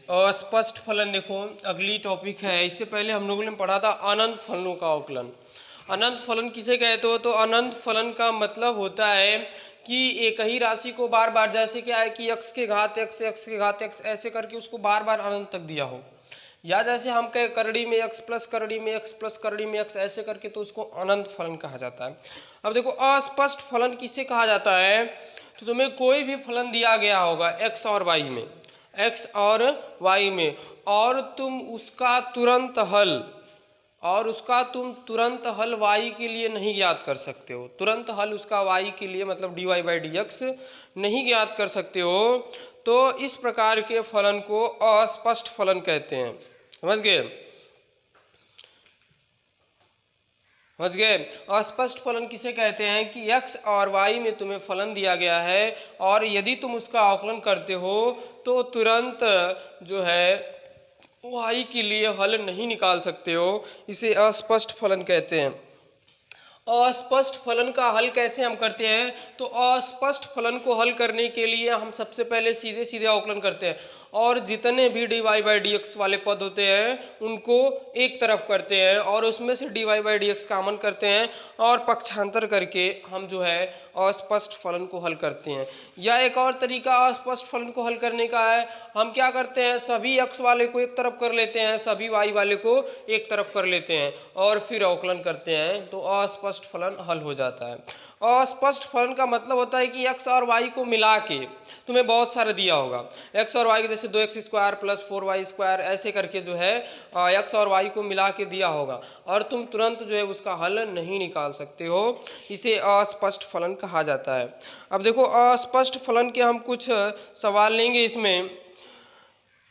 अस्पष्ट फलन देखो अगली टॉपिक है। इससे पहले हम लोगों ने पढ़ा था अनंत फलनों का अवकलन। अनंत फलन किसे कहते हो? तो अनंत फलन का मतलब होता है कि एक ही राशि को बार बार, जैसे क्या है कि x के घात x, x के घात x ऐसे करके उसको बार बार अनंत तक दिया हो, या जैसे हम कहे करड़ी में x प्लस करड़ी में x प्लस करड़ी में x ऐसे करके, तो उसको अनंत फलन कहा जाता है। अब देखो अस्पष्ट फलन किसे कहा जाता है? तो तुम्हें कोई भी फलन दिया गया होगा x और y में, x और y में, और तुम उसका तुरंत हल y के लिए नहीं ज्ञात कर सकते हो। तुरंत हल उसका y के लिए मतलब dy/dx नहीं ज्ञात कर सकते हो, तो इस प्रकार के फलन को अस्पष्ट फलन कहते हैं। समझ गए? अस्पष्ट फलन किसे कहते हैं कि x और y में तुम्हें फलन दिया गया है और यदि तुम उसका आकलन करते हो तो तुरंत जो है y के लिए हल नहीं निकाल सकते हो, इसे अस्पष्ट फलन कहते हैं। अस्पष्ट फलन का हल कैसे हम करते हैं? तो अस्पष्ट फलन को हल करने के लिए हम सबसे पहले सीधे सीधे अवकलन करते हैं और जितने भी dy/dx वाले पद होते हैं उनको एक तरफ करते हैं और उसमें से dy/dx कॉमन करते हैं और पक्षांतर करके हम जो है अस्पष्ट फलन को हल करते हैं। या एक और तरीका अस्पष्ट फलन को हल करने का है, हम क्या करते हैं सभी x वाले को एक तरफ कर लेते हैं, सभी y वाले को एक तरफ कर लेते हैं और फिर अवकलन करते हैं, तो अस्पष्ट फलन हल हो जाता है। अस्पष्ट फलन का मतलब होता है कि x और y को मिला के तुम्हें बहुत सारा दिया होगा, x और y के जैसे 2x² प्लस 4y² ऐसे करके जो है x और y को मिला के दिया होगा और तुम तुरंत जो है उसका हल नहीं निकाल सकते हो, इसे अस्पष्ट फलन कहा जाता है। अब देखो अस्पष्ट फलन के हम कुछ सवाल लेंगे। इसमें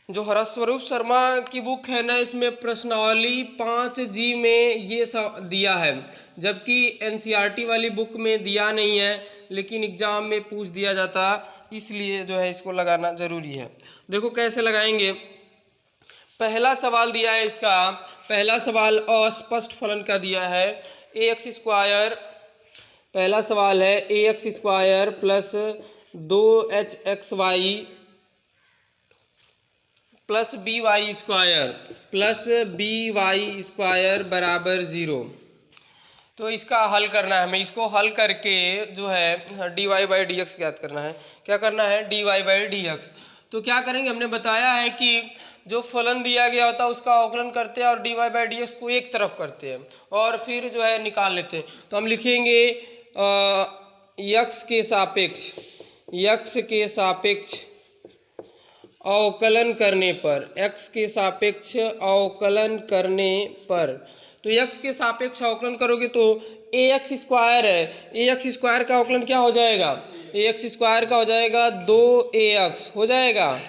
जो हरस्वरूप शर्मा की बुक है ना, इसमें प्रश्नावली 5G में ये सब दिया है, जबकि NCERT वाली बुक में दिया नहीं है, लेकिन एग्जाम में पूछ दिया जाता, इसलिए जो है इसको लगाना जरूरी है। देखो कैसे लगाएंगे। पहला सवाल दिया है इसका, पहला सवाल अस्पष्ट फलन का दिया है ax², पहला सवाल है ax² plus 2hxy plus by² बराबर 0। तो इसका हल करना है हमें, इसको हल करके जो है dy/dx ज्ञात करना है। क्या करना है? dy/dx। तो क्या करेंगे, हमने बताया है कि जो फलन दिया गया होता है उसका अवकलन करते हैं और dy/dx को एक तरफ करते हैं और फिर जो है निकाल लेते हैं। तो हम लिखेंगे x के सापेक्ष अवकलन करने पर, x के सापेक्ष अवकलन करने पर, तो x के सापेक्ष अवकलन करोगे तो ax² है, ax² का अवकलन क्या हो जाएगा? ax² का हो जाएगा 2ax हो जाएगा,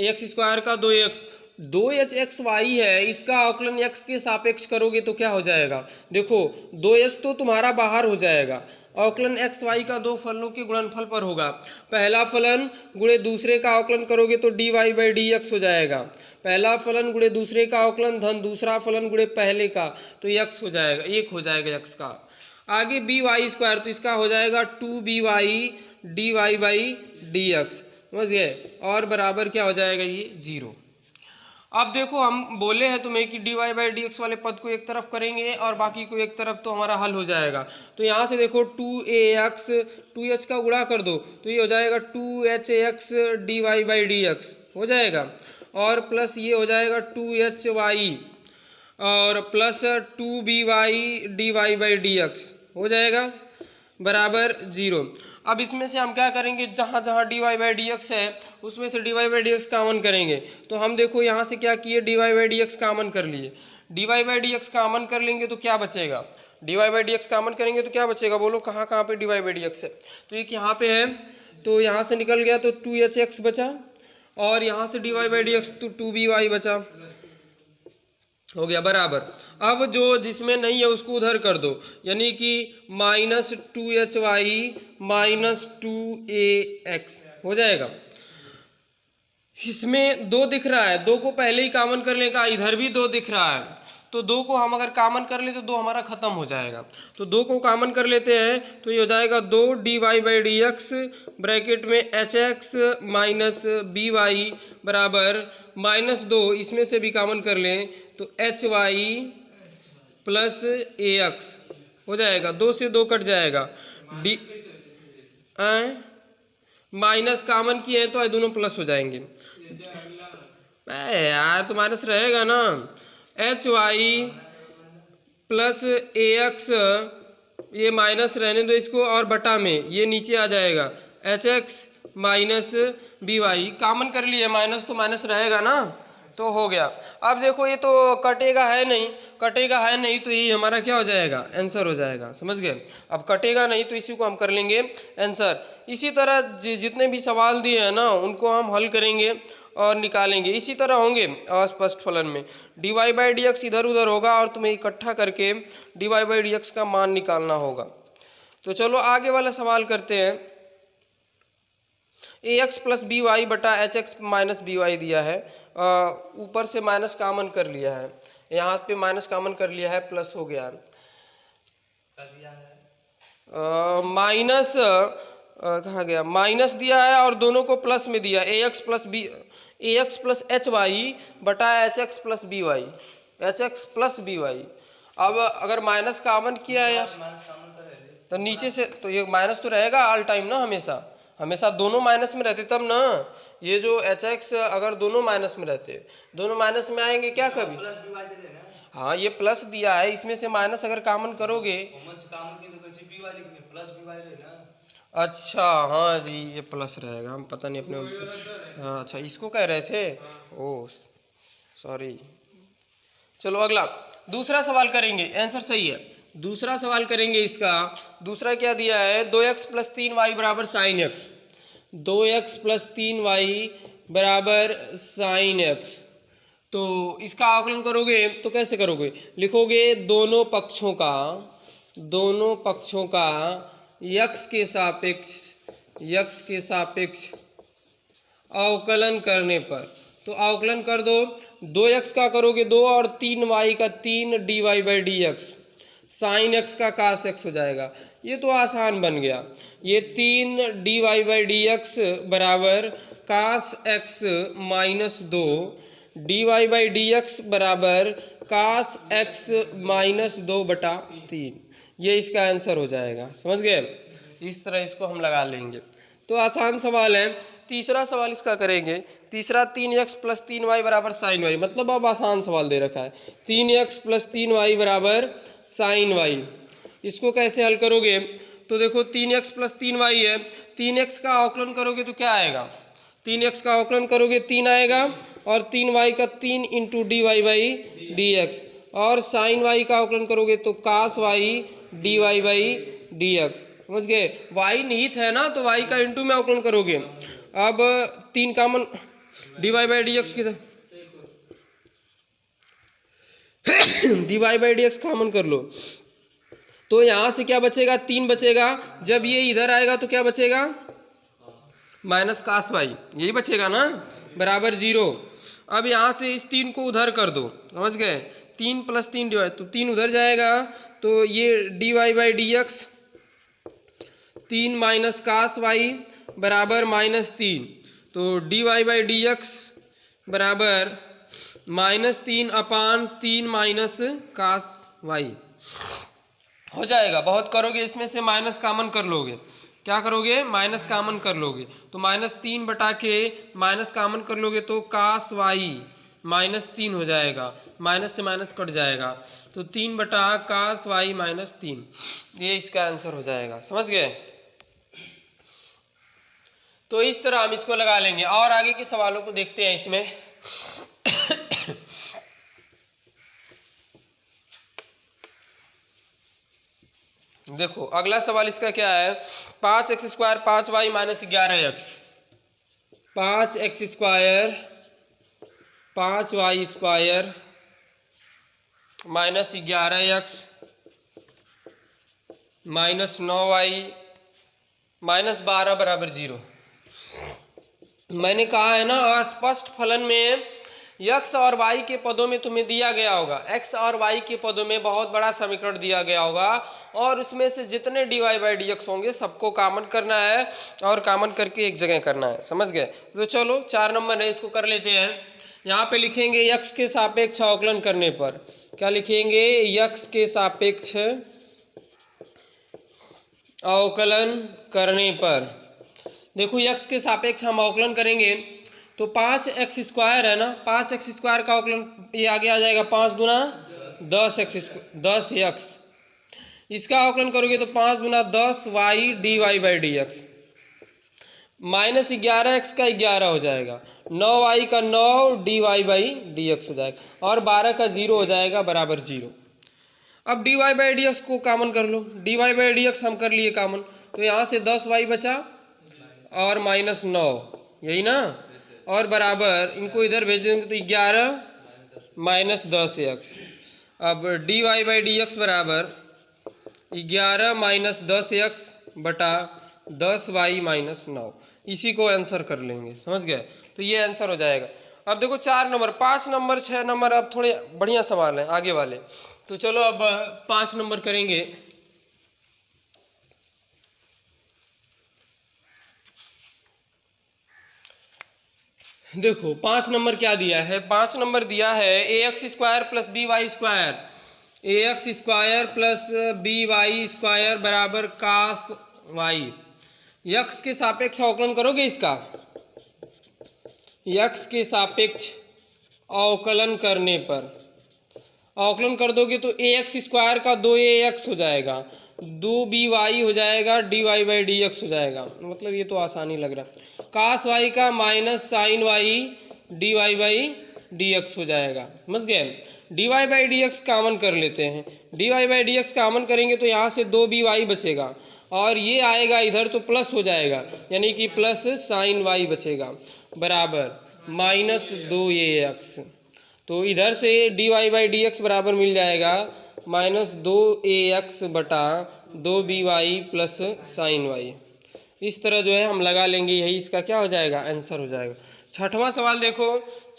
ax² का 2ax, 2hxy है, इसका अवकलन x के सापेक्ष करोगे तो क्या हो जाएगा? देखो 2h तो तुम्हारा बाहर हो जाएगा, अवकलन x y का दो फलनों के गुणनफल पर होगा। पहला फलन गुणे दूसरे का अवकलन करोगे तो dy/dx हो जाएगा, पहला फलन गुणे दूसरे का अवकलन धन दूसरा फलन गुणे पहले का, तो x हो जाएगा, 1 हो जाएगा x का। आगे by², तो इसका हो जाएगा 2by dy/dx, समझ गए, और बराबर क्या हो जाएगा ये 0। अब देखो हम बोले हैं तुम्हें कि dy/dx वाले पद को एक तरफ करेंगे और बाकी को एक तरफ, तो हमारा हल हो जाएगा। तो यहाँ से देखो 2ax 2h का गुणा कर दो तो ये हो जाएगा 2hx dy/dx हो जाएगा, और प्लस ये हो जाएगा 2hy और प्लस 2by dy/dx हो जाएगा बराबर 0। अब इसमें से हम क्या करेंगे, जहाँ जहाँ dy/dx है उसमें से dy/dx कॉमन करेंगे। तो हम देखो यहाँ से क्या किए, dy/dx कॉमन कर लिए, dy/dx कॉमन कर लेंगे तो क्या बचेगा? dy/dx कॉमन करेंगे तो क्या बचेगा? बोलो कहाँ कहाँ पे dy/dx है? तो एक यहाँ पे है, तो यहाँ से निकल गया तो 2hx बचा, और यहाँ से dy/dx तो 2by बचा, हो गया बराबर। अब जो जिसमें नहीं है उसको उधर कर दो, यानी कि -2hy -2ax हो जाएगा। इसमें 2 दिख रहा है, 2 को पहले ही कॉमन कर लेगा, इधर भी 2 दिख रहा है, तो 2 को हम अगर कॉमन कर ले तो 2 हमारा खत्म हो जाएगा। तो 2 को कॉमन कर लेते हैं तो ये हो जाएगा 2 dy/dx ब्रैकेट में hx माइनस by बराबर -2, इसमें से भी कॉमन कर लें तो hy प्लस ax हो जाएगा। 2 से 2 कट जाएगा। डी माइनस कॉमन किए हैं तो ये दोनों प्लस हो जाएंगे। यार तो माइनस रहेगा ना। hy प्लस ax, ये माइनस रहने दो इसको, और बटा में ये नीचे आ जाएगा hx माइनस by। कॉमन कर लिए, माइनस तो माइनस रहेगा ना, तो हो गया। अब देखो ये तो कटेगा है नहीं, कटेगा है नहीं तो ये हमारा क्या हो जाएगा, आंसर हो जाएगा। समझ गए। अब कटेगा नहीं तो इसी को हम कर लेंगे आंसर। इसी तरह जितने भी सवाल दिए हैं ना उनको हम हल करेंगे और निकालेंगे। इसी तरह होंगे अस्पष्ट फलन में। dy/dx इधर उधर होगा और तुम्हें इकट्ठा करके dy/dx का मान निकालना होगा। तो चलो आगे वाला सवाल करते हैं। ax प्लस by बटा hx माइनस by दिया है, ऊपर से माइनस कॉमन कर लिया है, यहाँ पे माइनस कॉमन कर लिया है, प्लस हो गया है। माइनस कहाँ गया, माइनस दिया है और दोनों को प्लस में दिया, ax प्लस hy बटा hx plus by, hx plus by। अब अगर माइनस कॉमन किया है यार तो नीचे से तो ये माइनस तो रहेगा ऑल टाइम ना, हमेशा हमेशा दोनों माइनस में रहते तब ना। ये जो hx अगर दोनों माइनस में रहते, दोनों माइनस में आएंगे क्या कभी। हाँ ये प्लस दिया है, इसमें से माइनस अगर कॉमन करोगे। अच्छा हाँ जी ये प्लस रहेगा, हम पता नहीं अपने। हाँ अच्छा इसको कह रहे थे, ओह सॉरी। चलो अगला दूसरा सवाल करेंगे, आंसर सही है। दूसरा सवाल करेंगे इसका। दूसरा क्या दिया है, 2x प्लस 3y बराबर sign x, 2x plus 3y बराबर साइन x। तो इसका आकलन करोगे तो कैसे करोगे, लिखोगे दोनों पक्षों का x के सापेक्ष अवकलन करने पर। तो अवकलन कर दो, 2x का करोगे 2 और 3y का 3 dy/dx, साइन x का कास x हो जाएगा। ये तो आसान बन गया। ये 3 dy/dx बराबर कास x माइनस 2 dy/dx बराबर कास x माइनस 2 बटा 3, ये इसका आंसर हो जाएगा। समझ गए। इस तरह इसको हम लगा लेंगे। तो आसान सवाल है। तीसरा सवाल इसका करेंगे। तीसरा 3x प्लस 3y बराबर साइन y, मतलब अब आसान सवाल दे रखा है। 3x प्लस 3y बराबर साइन y, इसको कैसे हल करोगे। तो देखो 3x प्लस 3y है, 3x का अवकलन करोगे तो क्या आएगा, 3x का अवकलन करोगे 3 आएगा और 3y का 3 इंटू dy/dx, और साइन y का अवकलन करोगे तो कास y dy/dx। समझ गए। y निहित है ना तो y का इंटू में अवकलन करोगे। अब 3 कॉमन dy/dx की dy/dx कॉमन कर लो तो यहाँ से क्या बचेगा, 3 बचेगा। जब ये इधर आएगा तो क्या बचेगा, माइनस कास y, यही बचेगा ना, बराबर 0। अब यहाँ से इस 3 को उधर कर दो। समझ गए। 3 प्लस 3 डिवाइड, तो 3 उधर जाएगा तो ये dy/dx 3 माइनस कास y बराबर -3, तो dy/dx बराबर -3 अपान 3 माइनस कास y हो जाएगा। बहुत करोगे इसमें से माइनस कॉमन कर लोगे, क्या करोगे, माइनस कॉमन कर लोगे तो -3 बटा के माइनस कॉमन कर लोगे तो कास y -3 हो जाएगा, माइनस से माइनस कट जाएगा तो 3 बटा कास y -3, ये इसका आंसर हो जाएगा। समझ गए। तो इस तरह हम इसको लगा लेंगे और आगे के सवालों को देखते हैं इसमें। देखो अगला सवाल इसका क्या है, 5x² 5y minus 11x, 5x² 5y² minus 11x minus 9y minus 12 बराबर 0। मैंने कहा है ना अस्पष्ट फलन में x और y के पदों में तुम्हें दिया गया होगा, x और y के पदों में बहुत बड़ा समीकरण दिया गया होगा और उसमें से जितने dy बाई डी एक्स होंगे सबको कॉमन करना है और कॉमन करके एक जगह करना है। समझ गए? तो चलो 4 नंबर है, इसको कर लेते हैं। यहाँ पे लिखेंगे x के सापेक्ष अवकलन करने पर, क्या लिखेंगे? x के सापेक्ष अवकलन करने पर। देखो x के सापेक्ष हम अवकलन करेंगे तो 5x स्क्वायर है ना, 5x स्क्वायर का अवकलन ये आगे आ जाएगा 5 गुना 10x। इसका अवकलन करोगे तो 5 गुना 10y dy by D x, minus 11x का 11 हो जाएगा, 9y का 9 dy बाई डी एक्स हो जाएगा और 12 का 0 हो जाएगा बराबर 0। अब dy बाई डी एक्स को कॉमन कर लो, dy बाई डी एक्स हम कर लिए कॉमन, तो यहाँ से 10y बचा और माइनस 9, यही ना, और बराबर इनको इधर भेज देंगे तो 11 माइनस 10x। अब dy बाई डी एक्स बराबर 11 माइनस 10x बटा 10y माइनस 9, इसी को आंसर कर लेंगे। समझ गए? तो ये आंसर हो जाएगा। अब देखो 4 नंबर, 5 नंबर 6 नंबर अब थोड़े बढ़िया सवाल हैं आगे वाले, तो चलो अब 5 नंबर करेंगे। देखो 5 नंबर क्या दिया है? 5 नंबर दिया है ax square plus b y square, ax square plus b y square बराबर कास वाई। x के सापेक्ष अवकलन करोगे इसका, x के सापेक्ष अवकलन करने पर अवकलन कर दोगे तो ax स्क्वायर का 2ax हो जाएगा, 2by हो जाएगा, dy बाई डी एक्स हो जाएगा। मतलब ये तो आसानी लग रहा है। कास y का minus sine y dy by D x हो जाएगा। समझ गए? dy by D x common कर लेते हैं, dy by D x common करेंगे तो यहाँ से 2by बचेगा और ये आएगा इधर तो प्लस हो जाएगा, यानी कि प्लस साइन y बचेगा बराबर माइनस 2ax। तो इधर से dy बाई डी एक्स बराबर मिल जाएगा माइनस 2ax बटा 2by प्लस साइन y। इस तरह जो है हम लगा लेंगे, यही इसका क्या हो जाएगा? आंसर हो जाएगा। 6वां सवाल देखो,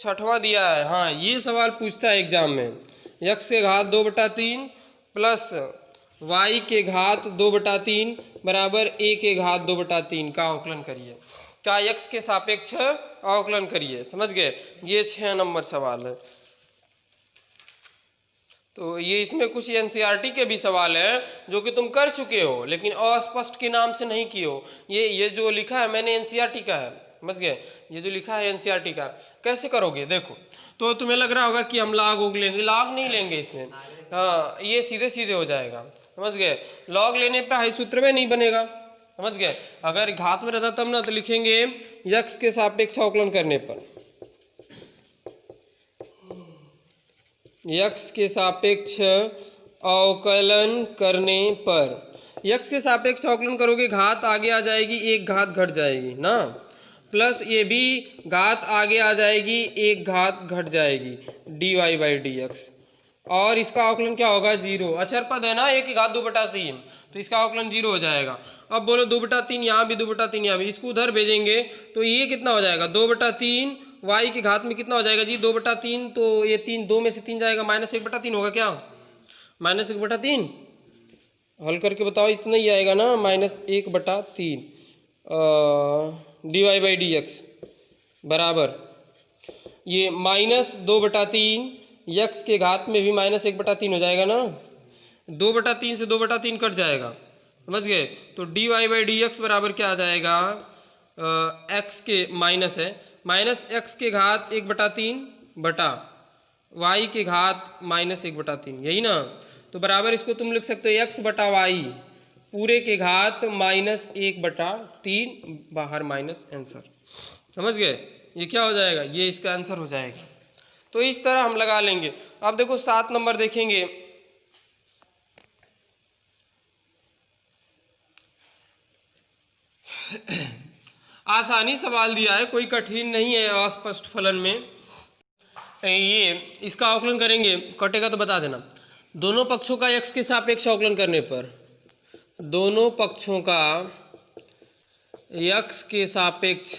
6वां दिया है, हाँ ये सवाल पूछता है एग्जाम में, x के घात 2/3 प्लस y के घात 2/3 बराबर a के घात 2/3 का अवकलन करिए, का x के सापेक्ष अवकलन करिए। समझ गए? ये 6 नंबर सवाल है। तो ये इसमें कुछ एनसीईआरटी के भी सवाल हैं जो कि तुम कर चुके हो लेकिन अस्पष्ट के नाम से नहीं किए हो। ये जो लिखा है मैंने एनसीईआरटी का है। समझ गए? ये जो लिखा है एनसीईआरटी का, कैसे करोगे देखो। तो तुम्हें लग रहा होगा कि हम लॉग उग लेंगे, लॉग नहीं लेंगे इसमें, हाँ ये सीधे सीधे हो जाएगा। समझ गए? लॉग लेने पे हाई सूत्र में नहीं बनेगा। समझ गए? अगर घात में रहता तब ना, तो लिखेंगे x के सापेक्ष अवकलन करने पर, x के सापेक्ष अवकलन करने पर, x के सापेक्ष अवकलन करोगे घात आगे आ जाएगी, एक घात घट जाएगी ना, प्लस ये भी घात आगे आ जाएगी, एक घात घट जाएगी, dy बाई डी एक्स, और इसका अवकलन क्या होगा? 0। अचर पद है ना, 1 की घात 2/3, तो इसका अवकलन 0 हो जाएगा। अब बोलो 2/3 यहाँ भी, 2/3 यहाँ भी, इसको उधर भेजेंगे तो ये कितना हो जाएगा? 2/3 y की घात में कितना हो जाएगा जी? 2/3, तो ये 3, 2 में से 3 जाएगा, -1/3 होगा क्या? -1/3 हल करके बताओ, इतना ही आएगा ना, -1/3 dy बाई डी एक्स बराबर ये -2/3, x के घात में भी -1/3 हो जाएगा ना, 2/3 से 2/3 कट जाएगा। समझ गए? तो dy बाई डी एक्स बराबर क्या आ जाएगा? x के माइनस है, माइनस x के घात 1/3 बटा y के घात -1/3, यही ना। तो बराबर इसको तुम लिख सकते हो x बटा y पूरे के घात -1/3, बाहर माइनस आंसर। समझ गए? ये क्या हो जाएगा? ये इसका आंसर हो जाएगा। तो इस तरह हम लगा लेंगे। अब देखो 7 नंबर देखेंगे, आसानी सवाल दिया है, कोई कठिन नहीं है अस्पष्ट फलन में। ये इसका अवकलन करेंगे, कटेगा तो बता देना। दोनों पक्षों का x के सापेक्ष अवकलन करने पर, दोनों पक्षों का x के सापेक्ष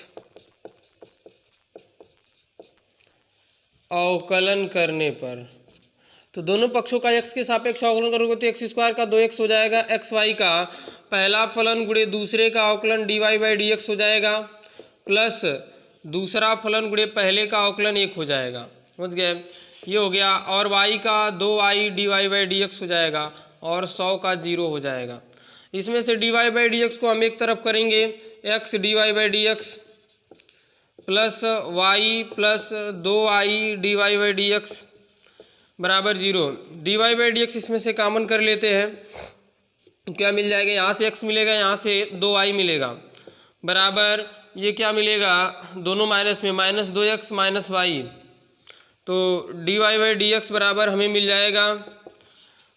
अवकलन करने पर, तो दोनों पक्षों का x के सापेक्ष अवकलन करोगे तो x स्क्वायर का 2x हो जाएगा, एक्स वाई का पहला फलन गुणे दूसरे का अवकलन dy बाई डी एक्स हो जाएगा, प्लस दूसरा फलन गुणे पहले का अवकलन 1 हो जाएगा। समझ गए, ये हो गया। और y का 2y dy by D x हो जाएगा और 100 का 0 हो जाएगा। इसमें से dy बाई डी एक्स को हम एक तरफ करेंगे, x dy by D x plus y plus 2y dy by D x बराबर 0। dy बाई डी एक्स इसमें से कॉमन कर लेते हैं, क्या मिल जाएगा, यहाँ से x मिलेगा, यहाँ से 2y मिलेगा, बराबर ये क्या मिलेगा, दोनों माइनस में माइनस 2x माइनस वाई, तो dy बाई डी एक्स बराबर हमें मिल जाएगा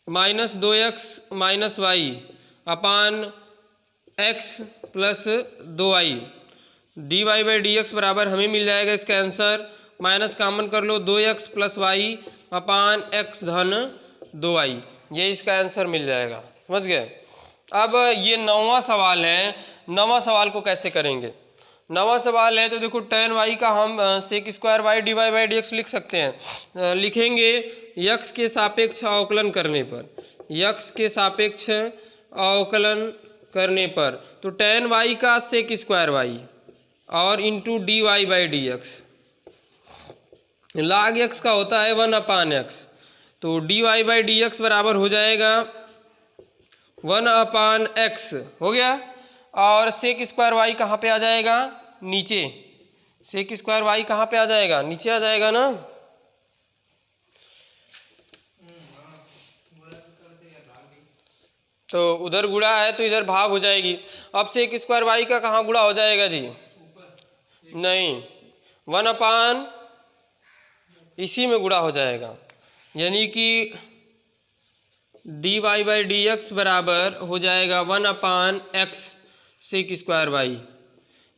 minus 2x minus y upon x plus 2y। dy by D x बराबर हमें मिल जाएगा, इसका आंसर माइनस कॉमन कर लो 2x plus y upon x धन 2y, ये इसका आंसर मिल जाएगा। समझ गए। अब ये 9वां सवाल है, 9वां सवाल को कैसे करेंगे। 9वां सवाल है तो देखो tan y का हम sec square y d Y by D x लिख सकते हैं। लिखेंगे x के सापेक्ष अवकलन करने पर, x के सापेक्ष अवकलन करने पर, तो tan y का सेक स्क्वायर वाई और into d Y by D x, log x का होता है 1 अपान x, तो D Y by D x बराबर हो जाएगा 1 अपान x हो गया। और सेक स्क्वायर वाई कहाँ पे आ जाएगा, नीचे, सेक स्क्वायर वाई कहाँ पे आ जाएगा, नीचे आ जाएगा ना। तो उधर गुणा है तो इधर भाग हो जाएगी। अब सेक स्क्वायर वाई का कहाँ गुणा हो जाएगा जी, नहीं, 1 अपान इसी में गुणा हो जाएगा, यानी कि d Y by D x बराबर हो जाएगा 1 upon x sec square y,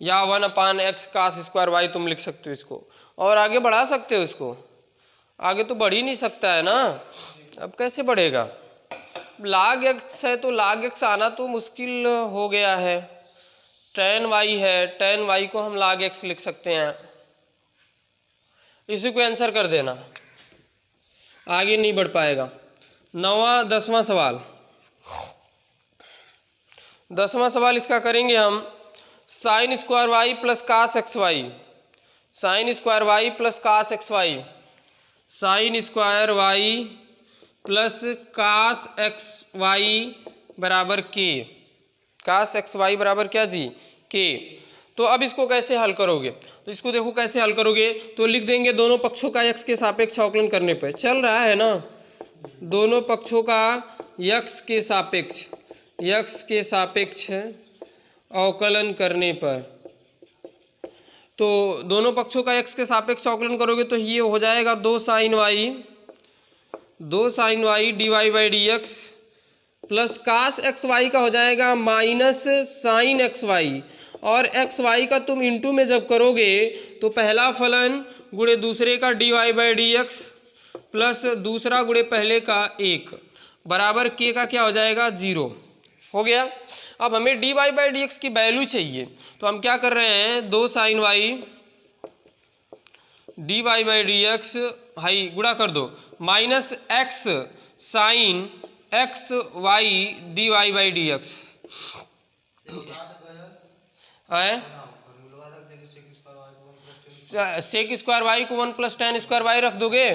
या 1 upon x cos square y तुम लिख सकते हो इसको, और आगे बढ़ा सकते हो इसको, आगे तो बढ़ ही नहीं सकता है ना, अब कैसे बढ़ेगा। log x है तो log x आना तो मुश्किल हो गया है। tan y है, tan y को हम log x लिख सकते हैं, इसी को आंसर कर देना, आगे नहीं बढ़ पाएगा। 10वां सवाल, 10वां सवाल इसका करेंगे हम, sine square y plus cos x y, sine square y plus cos x y, sine square y plus cos x y बराबर के, कास एक्स वाई बराबर क्या जी, के। तो अब इसको कैसे हल करोगे, तो इसको देखो कैसे हल करोगे, तो लिख देंगे दोनों पक्षों का x के सापेक्ष अवकलन करने पर, चल रहा है ना, दोनों पक्षों का x के सापेक्ष अवकलन करने पर, तो दोनों पक्षों का x के सापेक्ष अवकलन करोगे तो ये हो जाएगा 2 sine y d Y by D x plus cos x y का हो जाएगा माइनस साइन एक्स वाई, और एक्स वाई का तुम इंटू में जब करोगे तो पहला फलन गुणे दूसरे का d Y by D x plus दूसरा गुणे पहले का 1 बराबर के का क्या हो जाएगा, 0 हो गया। अब हमें D Y by D x की वैल्यू चाहिए, तो हम क्या कर रहे हैं, 2 sine y d Y by D x हाई गुणा कर दो minus x sine x y d Y by D x है, सेक स्क्वायर वाई को 1 प्लस tan स्क्वायर वाई रख दोगे,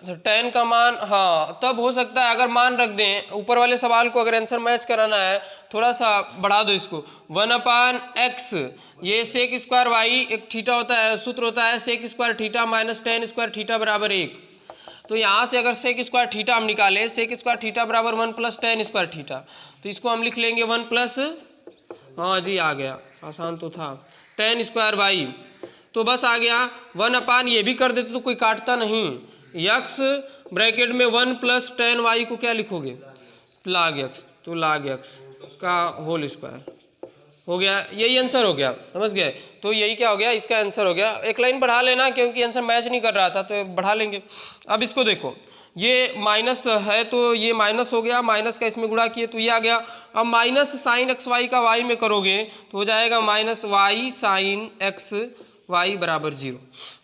तो tan का मान, हाँ तब हो सकता है अगर मान रख दें, ऊपर वाले सवाल को अगर आंसर मैच कराना है थोड़ा सा बढ़ा दो इसको, 1 अपान एक्स, ये सेक स्क्वायर वाई एक थीटा होता है, सूत्र होता है sec square theta minus tan square theta बराबर 1, तो यहाँ से अगर सेक स्क्वायर थीटा हम निकालें, सेक स्क्वायर थीटा बराबर 1 प्लस tan स्क्वायर थीटा, तो इसको हम लिख लेंगे 1 प्लस, हाँ जी आ गया, आसान तो था, tan स्क्वायर वाई, तो बस आ गया 1 अपान, ये भी कर देते तो कोई काटता नहीं, x ब्रैकेट में 1 प्लस tan y को क्या लिखोगे, log x, तो log x का होल स्क्वायर हो गया, यही आंसर हो गया। समझ गए, तो यही क्या हो गया, इसका आंसर हो गया। एक लाइन बढ़ा लेना क्योंकि आंसर मैच नहीं कर रहा था तो बढ़ा लेंगे। अब इसको देखो, ये माइनस है तो ये माइनस हो गया, माइनस का इसमें गुणा किए तो ये आ गया। अब माइनस साइन एक्स वाई का वाई में करोगे तो हो जाएगा minus y sine x y बराबर 0।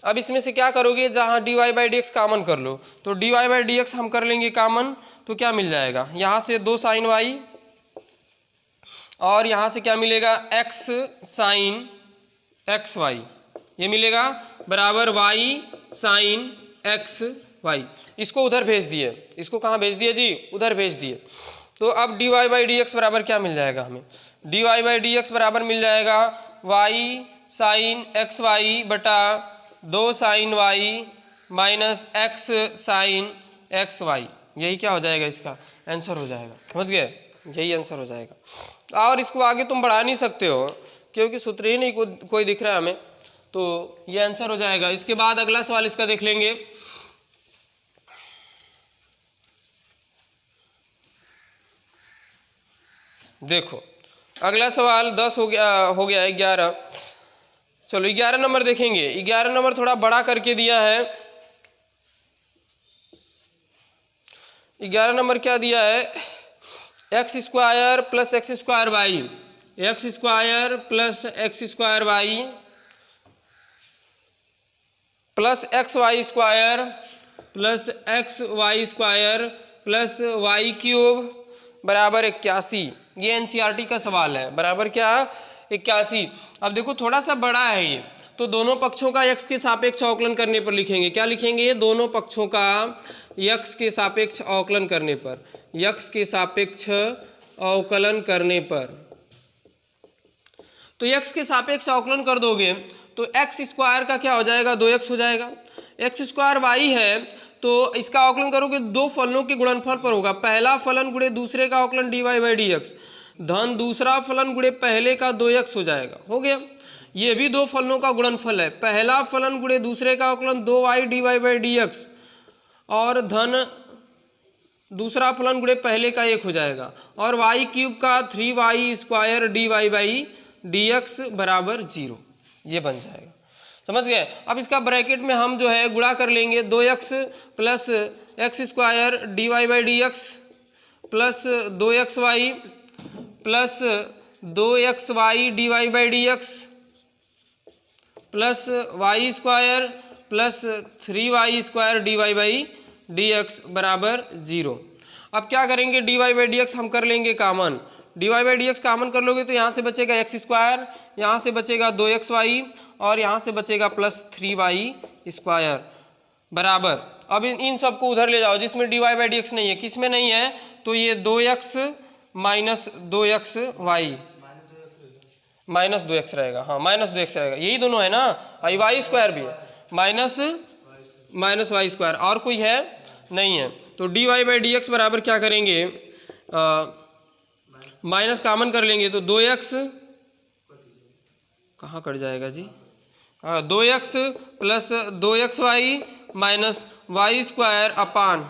अब इसमें से क्या करोगे, जहाँ dy by D x common कर लो, तो dy बाई डी एक्स हम कर लेंगे कॉमन, तो क्या मिल जाएगा, यहाँ से 2 साइन y और यहाँ से क्या मिलेगा x साइन एक्स वाई, ये मिलेगा बराबर y साइन एक्स वाई। इसको उधर भेज दिए, इसको कहाँ भेज दिए जी, उधर भेज दिए। तो अब dy बाई डी एक्स बराबर क्या मिल जाएगा हमें, dy बाई डी एक्स बराबर मिल जाएगा y साइन एक्स वाई बटा 2 sine y minus x sine x y. यही क्या हो जाएगा, इसका आंसर हो जाएगा, समझ गए, यही आंसर हो जाएगा। और इसको आगे तुम बढ़ा नहीं सकते हो क्योंकि सूत्र ही नहीं कोई दिख रहा है हमें, तो ये आंसर हो जाएगा। इसके बाद अगला सवाल इसका देख लेंगे। देखो अगला सवाल 10 हो गया 11। चलो 11 नंबर देखेंगे। 11 नंबर थोड़ा बड़ा करके दिया है। 11 नंबर क्या दिया है, x square plus x square y, x square plus x square y plus x y square plus x y square plus y cube बराबर 81। ये एनसीईआरटी का सवाल है, बराबर क्या 81। अब देखो थोड़ा सा बड़ा है ये, तो दोनों पक्षों का x के सापेक्ष अवकलन करने पर लिखेंगे। क्या लिखेंगे, दोनों पक्षों का x के सापेक्ष अवकलन करने पर, x के सापेक्ष अवकलन करने पर। तो x के सापेक्ष अवकलन कर दोगे तो एक्स स्क्वायर का क्या हो जाएगा, 2x हो जाएगा। एक्स स्क्वायर वाई है तो इसका अवकलन करोगे दो फलनों के गुणनफल पर होगा, पहला फलन गुणे दूसरे का अवकलन dy बाई डी एक्स धन दूसरा फलन गुणे पहले का 2x हो जाएगा, हो गया। ये भी दो फलनों का गुणनफल है, पहला फलन गुणे दूसरे का अवकलन 2y dy by D X और धन दूसरा फलन गुणे पहले का 1 हो जाएगा, और y क्यूब का 3y square dy by D x बराबर 0, ये बन जाएगा, समझ गए। अब इसका ब्रैकेट में हम जो है गुणा कर लेंगे, 2x plus x square dy by D x plus 2xy plus 2xy dy by D x plus Y square plus 3y square dy by D x बराबर 0। अब क्या करेंगे, dy बाई डी एक्स हम कर लेंगे common, dy by D x common कर लोगे तो यहाँ से बचेगा एक्स स्क्वायर, यहाँ से बचेगा 2xy और यहाँ से बचेगा प्लस 3y स्क्वायर बराबर। अब इन सबको उधर ले जाओ जिसमें dy बाई डी एक्स नहीं है, किस में नहीं है, तो ये 2x minus 2xy minus 2x रहेगा, हाँ माइनस 2x रहेगा, यही दोनों है ना, y स्क्वायर भी है, माइनस वाई स्क्वायर, और कोई है नहीं है। तो dy बाई डी एक्स बराबर क्या करेंगे, माइनस कॉमन कर लेंगे तो 2x कहाँ कट जाएगा जी, 2x plus 2xy minus Y square upon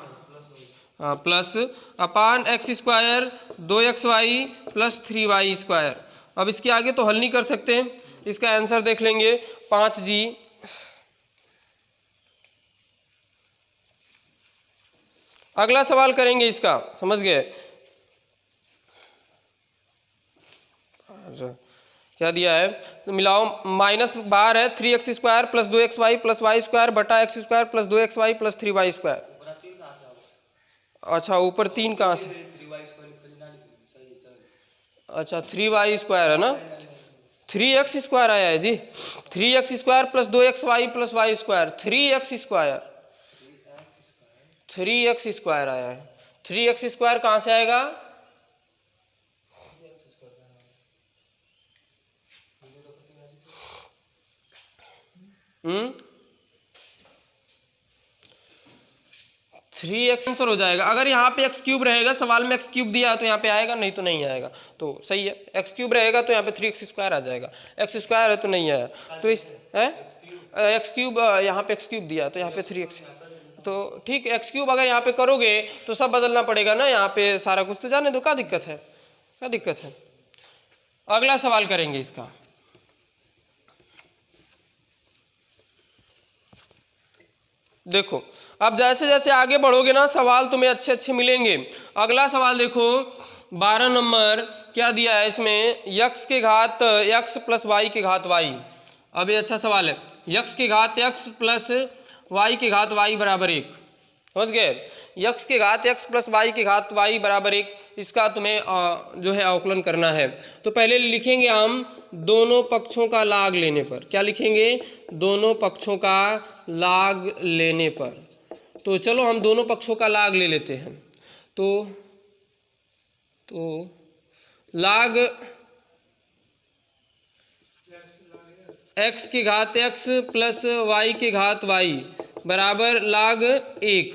plus upon X square 2xy plus 3y square. अब इसके आगे तो हल नहीं कर सकते, इसका आंसर देख लेंगे 5g। अगला सवाल करेंगे इसका, समझ गए। क्या दिया है, तो मिलाओ, माइनस बाहर है 3x square plus 2xy plus Y square बटा X square plus 2xy plus 3y square. अच्छा ऊपर 3 कहाँ से, अच्छा 3y स्क्वायर है ना, 3x स्क्वायर आया है जी, 3x square plus 2xy plus Y square, 3x square आया है। 3x स्क्वायर कहाँ से आएगा, थ्री एक्स आंसर हो जाएगा। अगर यहाँ पे एक्स क्यूब रहेगा, सवाल में एक्स क्यूब दिया तो यहाँ पे आएगा, नहीं तो नहीं आएगा, तो सही है। एक्स क्यूब रहेगा तो यहाँ पे 3x स्क्वायर आ जाएगा, एक्स स्क्वायर है तो नहीं आया, तो इस है एक्स क्यूब, यहाँ पे एक्स क्यूब दिया तो यहाँ पे 3x, तो ठीक है। एक्स क्यूब अगर यहाँ पे करोगे तो सब बदलना पड़ेगा ना, यहाँ पे सारा कुछ, तो जाने दो, क्या दिक्कत है, क्या दिक्कत है। अगला सवाल करेंगे इसका। देखो अब जैसे जैसे आगे बढ़ोगे ना सवाल तुम्हें अच्छे अच्छे मिलेंगे। अगला सवाल देखो 12 नंबर क्या दिया है इसमें, x के घात x प्लस y के घात y, अब ये अच्छा सवाल है, यक्स की घात यक्स प्लस वाई की घात वाई बराबर 1, समझ गए। यक्स की घात यक्स प्लस वाई की घात वाई बराबर 1, इसका तुम्हें जो है अवकलन करना है। तो पहले लिखेंगे हम दोनों पक्षों का लाग लेने पर। क्या लिखेंगे? दोनों पक्षों का लाग लेने पर। तो चलो हम दोनों पक्षों का लाग ले लेते हैं। तो लाग x की घात x प्लस y की घात y बराबर लाग 1।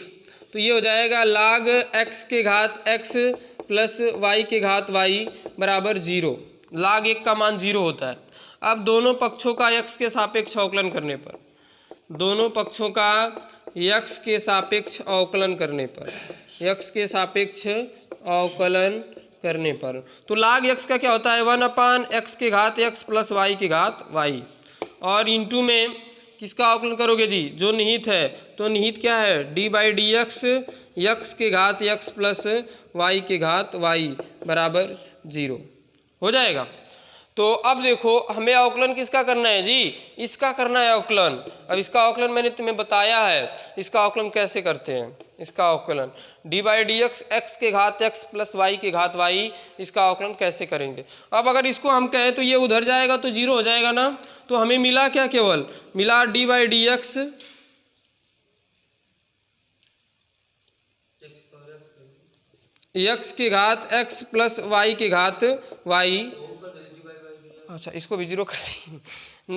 तो ये हो जाएगा लाग x की घात x प्लस y की घात y बराबर 0। लाग 1 का मान 0 होता है। अब दोनों पक्षों का x के सापेक्ष अवकलन करने पर, दोनों पक्षों का x के सापेक्ष अवकलन करने पर, x के सापेक्ष अवकलन करने पर, तो लाग x का क्या होता है? 1/x की घात x प्लस y की घात y, और इंटू में किसका अवकलन करोगे जी? जो निहित है। तो निहित क्या है? D by D x, x की घात यक्स प्लस वाई की घात वाई बराबर 0 हो जाएगा। तो अब देखो हमें अवकलन किसका करना है जी? इसका करना है अवकलन। अब इसका अवकलन मैंने तुम्हें बताया है, इसका अवकलन कैसे करते हैं। इसका अवकलन D by D x, x के घात एक्स प्लस वाई की घात वाई, इसका अवकलन कैसे करेंगे। अब अगर इसको हम कहें तो ये उधर जाएगा तो 0 हो जाएगा ना। तो हमें मिला क्या? केवल मिला D by D x x की घात एक्स प्लस वाई की घात वाई। अच्छा, इसको भी 0 कर देंगे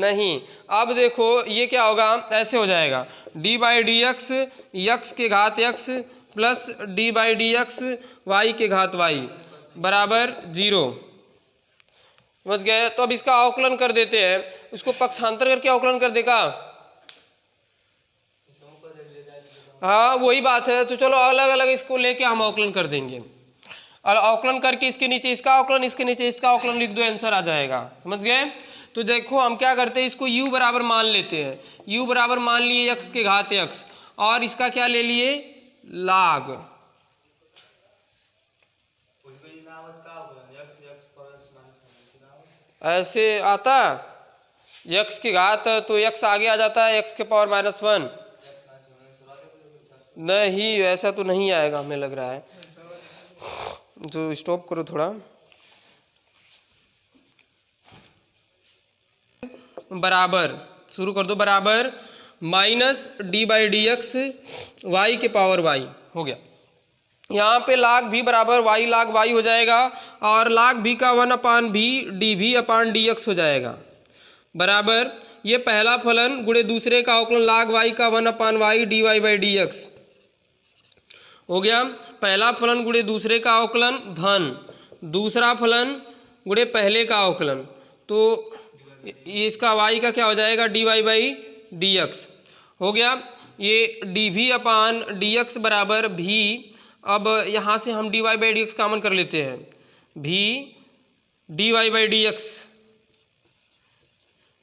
नहीं। अब देखो ये क्या होगा? ऐसे हो जाएगा d by D x x के घात x plus d by D x y के घात वाई बराबर 0, समझ गए। तो अब इसका अवकलन कर देते हैं, इसको पक्षांतर करके अवकलन कर देगा। हाँ वही बात है। तो चलो अलग अलग इसको लेके हम अवकलन कर देंगे, और अवकलन करके इसके नीचे इसका अवकलन, इसके नीचे इसका अवकलन लिख दो, आंसर आ जाएगा, समझ गए। तो देखो हम क्या करते हैं, इसको u बराबर मान लेते हैं। u बराबर मान लिए x के घात x, और इसका क्या ले लिए? लाग। ऐसे आता x की घात तो x आगे आ जाता है, x के पावर -1। नहीं ऐसा तो नहीं आएगा हमें लग रहा है। तो स्टॉप करो थोड़ा। बराबर शुरू कर दो, बराबर minus d by D x y के पावर वाई हो गया। यहाँ पे लाग भी बराबर वाई लाग वाई हो जाएगा, और लाग भी का 1/v डी भी अपान डी एक्स हो जाएगा बराबर ये पहला फलन गुणे दूसरे का अवकलन लाग वाई का 1/y d Y by D x हो गया। पहला फलन गुणे दूसरे का अवकलन धन, दूसरा फलन गुणे पहले का अवकलन, तो इसका y का क्या हो जाएगा? D Y by D x हो गया। ये डी भी अपान डी एक्स बराबर भी, अब यहाँ से हम d Y by D x common कर लेते हैं, भी d Y by D x,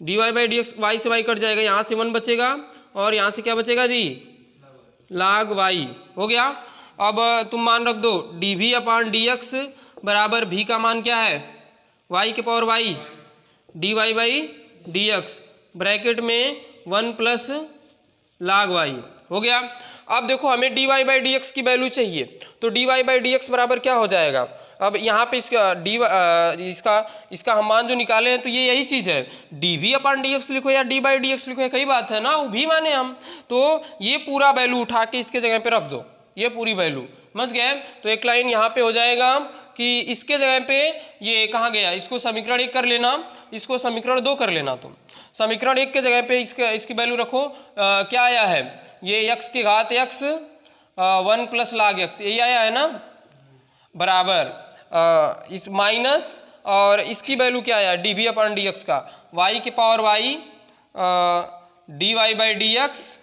d Y by D x y से वाई कट जाएगा, यहाँ से 1 बचेगा, और यहाँ से क्या बचेगा जी? लाग वाई हो गया। अब तुम मान रख दो डी भी अपान डी एक्स बराबर भी का मान क्या है? वाई के power y d Y by D x bracket में 1 प्लस लाग वाई हो गया। अब देखो हमें D Y by D x की वैल्यू चाहिए, तो D Y by D x बराबर क्या हो जाएगा? अब यहाँ पे इसका हम मान जो निकाले हैं तो ये यही चीज़ है, D V upon D x लिखो या डी बाई डी एक्स लिखो, कई बात है ना, वो भी माने हम। तो ये पूरा वैल्यू उठा के इसके जगह पे रख दो, ये पूरी वैल्यू, समझ गए। तो एक लाइन यहाँ पे हो जाएगा कि इसके जगह पे ये कहाँ गया, इसको समीकरण 1 कर लेना, इसको समीकरण 2 कर लेना। तुम समीकरण 1 के जगह पे इसकी वैल्यू रखो, क्या आया है? ये x की घात x 1 प्लस लाग x, यही आया है ना, बराबर इस माइनस, और इसकी वैल्यू क्या आया? D V upon D X का y के power y D Y by D X,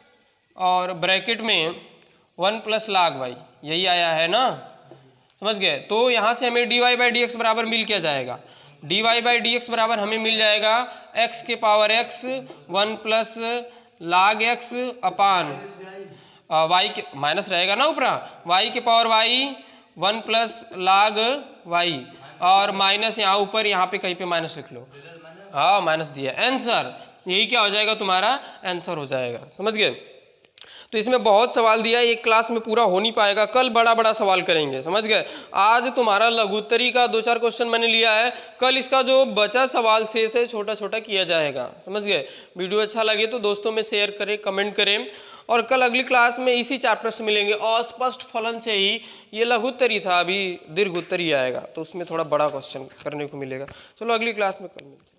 और ब्रैकेट में 1 प्लस लाग वाई, यही आया है ना, समझ गए। तो यहाँ से हमें D Y by D x बराबर मिल क्या जाएगा? D Y by D x बराबर हमें मिल जाएगा x के power x 1 plus log x upon y के माइनस रहेगा ना ऊपर, y के power y 1 plus log y, और माइनस यहाँ ऊपर, यहाँ पे कहीं पे माइनस लिख लो। हाँ माइनस दिया, आंसर यही क्या हो जाएगा, तुम्हारा आंसर हो जाएगा। समझ गए। तो इसमें बहुत सवाल दिया है, एक क्लास में पूरा हो नहीं पाएगा, कल बड़ा बड़ा सवाल करेंगे। समझ गए। आज तुम्हारा लघुत्तरी का 2-4 क्वेश्चन मैंने लिया है, कल इसका जो बचा सवाल शेष है छोटा छोटा किया जाएगा। समझ गए। वीडियो अच्छा लगे तो दोस्तों में शेयर करें, कमेंट करें, और कल अगली क्लास में इसी चैप्टर से मिलेंगे। अस्पष्ट फलन से ही, ये लघुत्तरी था, अभी दीर्घ उत्तरी आएगा तो उसमें थोड़ा बड़ा क्वेश्चन करने को मिलेगा। चलो अगली क्लास में कल मिलते हैं।